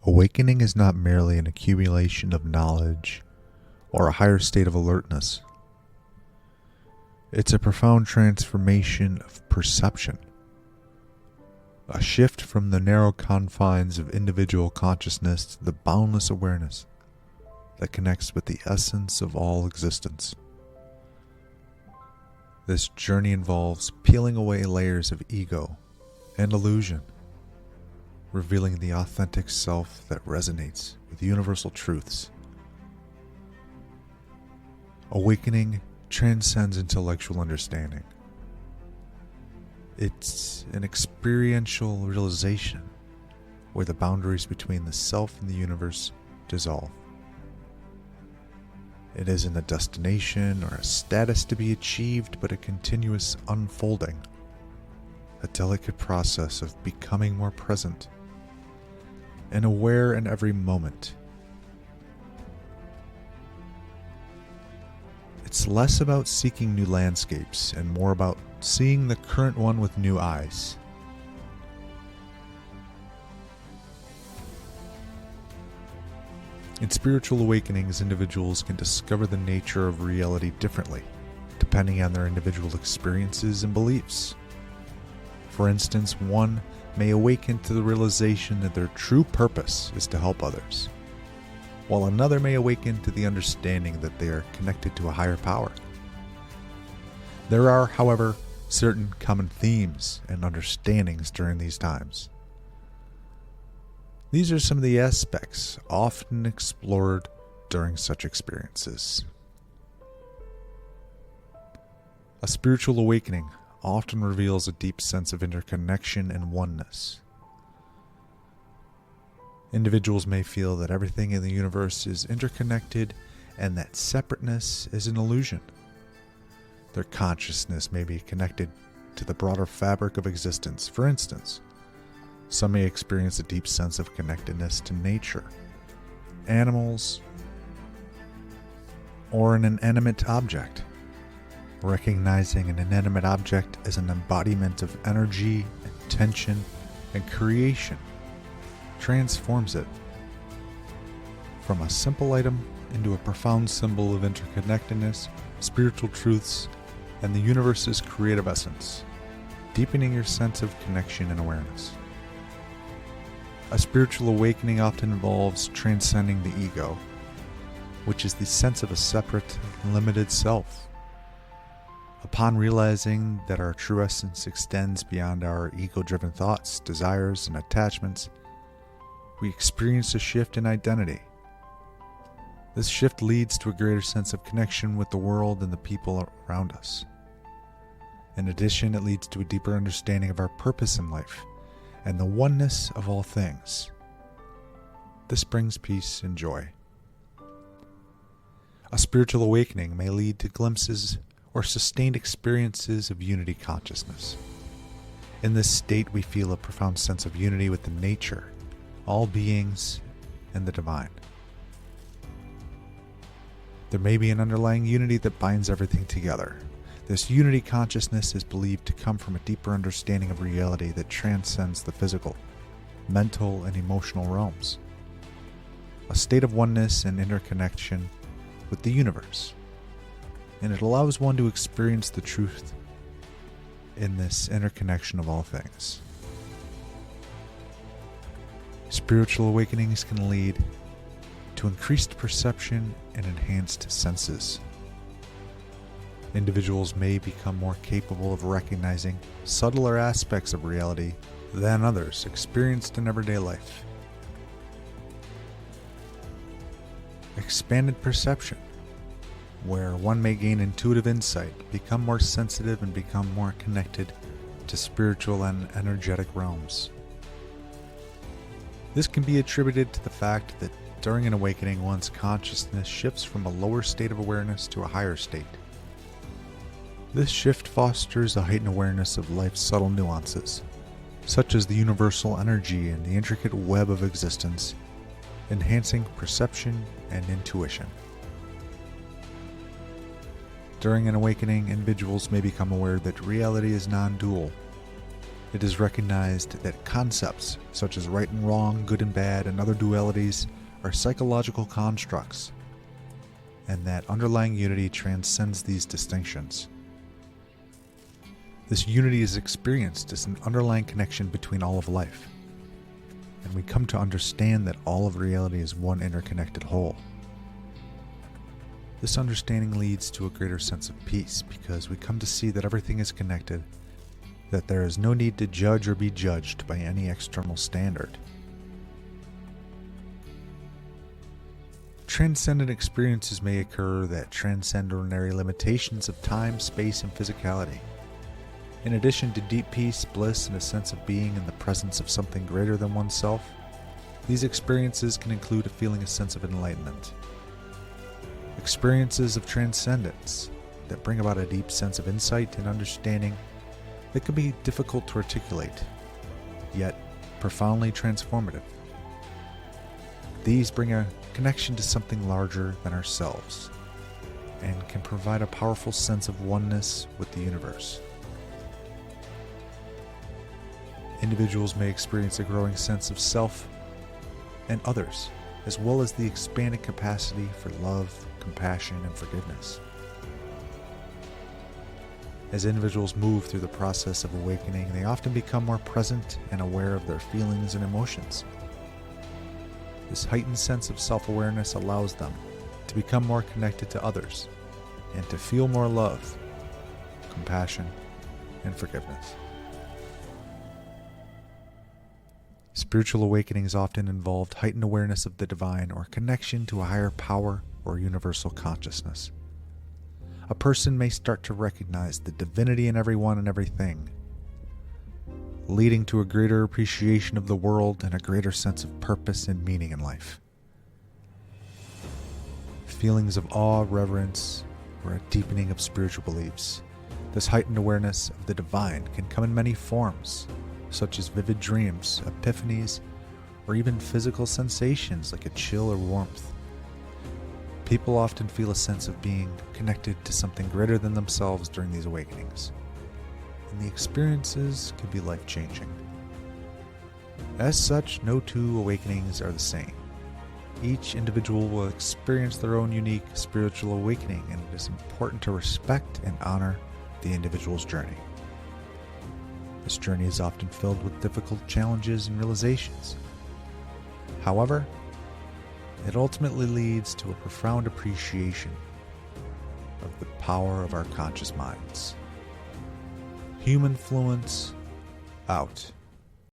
Awakening is not merely an accumulation of knowledge or a higher state of alertness. It's a profound transformation of perception, a shift from the narrow confines of individual consciousness to the boundless awareness that connects with the essence of all existence. This journey involves peeling away layers of ego and illusion, revealing the authentic self that resonates with universal truths. Awakening transcends intellectual understanding. It's an experiential realization where the boundaries between the self and the universe dissolve. It isn't a destination or a status to be achieved, but a continuous unfolding, a delicate process of becoming more present and aware in every moment. It's less about seeking new landscapes and more about seeing the current one with new eyes. In spiritual awakenings, individuals can discover the nature of reality differently, depending on their individual experiences and beliefs. For instance, one may awaken to the realization that their true purpose is to help others, while another may awaken to the understanding that they are connected to a higher power. There are, however, certain common themes and understandings during these times. These are some of the aspects often explored during such experiences. A spiritual awakening often reveals a deep sense of interconnection and oneness. Individuals may feel that everything in the universe is interconnected and that separateness is an illusion. Their consciousness may be connected to the broader fabric of existence. For instance, some may experience a deep sense of connectedness to nature, animals, or an inanimate object. Recognizing an inanimate object as an embodiment of energy, intention, and creation transforms it from a simple item into a profound symbol of interconnectedness, spiritual truths, and the universe's creative essence, deepening your sense of connection and awareness. A spiritual awakening often involves transcending the ego, which is the sense of a separate, limited self. Upon realizing that our true essence extends beyond our ego-driven thoughts, desires, and attachments, we experience a shift in identity. This shift leads to a greater sense of connection with the world and the people around us. In addition, it leads to a deeper understanding of our purpose in life and the oneness of all things. This brings peace and joy. A spiritual awakening may lead to glimpses or sustained experiences of unity consciousness. In this state, we feel a profound sense of unity with the nature, all beings, and the divine. There may be an underlying unity that binds everything together. This unity consciousness is believed to come from a deeper understanding of reality that transcends the physical, mental, and emotional realms. A state of oneness and interconnection with the universe. And it allows one to experience the truth in this interconnection of all things. Spiritual awakenings can lead to increased perception and enhanced senses. Individuals may become more capable of recognizing subtler aspects of reality than others experienced in everyday life. Expanded perception, where one may gain intuitive insight, become more sensitive, and become more connected to spiritual and energetic realms. This can be attributed to the fact that during an awakening, one's consciousness shifts from a lower state of awareness to a higher state. This shift fosters a heightened awareness of life's subtle nuances, such as the universal energy and the intricate web of existence, enhancing perception and intuition. During an awakening, individuals may become aware that reality is non-dual. It is recognized that concepts such as right and wrong, good and bad, and other dualities are psychological constructs, and that underlying unity transcends these distinctions. This unity is experienced as an underlying connection between all of life, and we come to understand that all of reality is one interconnected whole. This understanding leads to a greater sense of peace because we come to see that everything is connected, that there is no need to judge or be judged by any external standard. Transcendent experiences may occur that transcend ordinary limitations of time, space, and physicality. In addition to deep peace, bliss, and a sense of being in the presence of something greater than oneself, these experiences can include feeling a sense of enlightenment. Experiences of transcendence that bring about a deep sense of insight and understanding that can be difficult to articulate, yet profoundly transformative. These bring a connection to something larger than ourselves and can provide a powerful sense of oneness with the universe. Individuals may experience a growing sense of self and others, as well as the expanded capacity for love, compassion, and forgiveness. As individuals move through the process of awakening, they often become more present and aware of their feelings and emotions. This heightened sense of self-awareness allows them to become more connected to others and to feel more love, compassion, and forgiveness. Spiritual awakenings often involve heightened awareness of the divine or connection to a higher power or universal consciousness. A person may start to recognize the divinity in everyone and everything, leading to a greater appreciation of the world and a greater sense of purpose and meaning in life. Feelings of awe, reverence, or a deepening of spiritual beliefs. This heightened awareness of the divine can come in many forms, such as vivid dreams, epiphanies, or even physical sensations like a chill or warmth. People often feel a sense of being connected to something greater than themselves during these awakenings, and the experiences can be life-changing. As such, no two awakenings are the same. Each individual will experience their own unique spiritual awakening, and it is important to respect and honor the individual's journey. This journey is often filled with difficult challenges and realizations. However, it ultimately leads to a profound appreciation of the power of our conscious minds. Humanfluence out.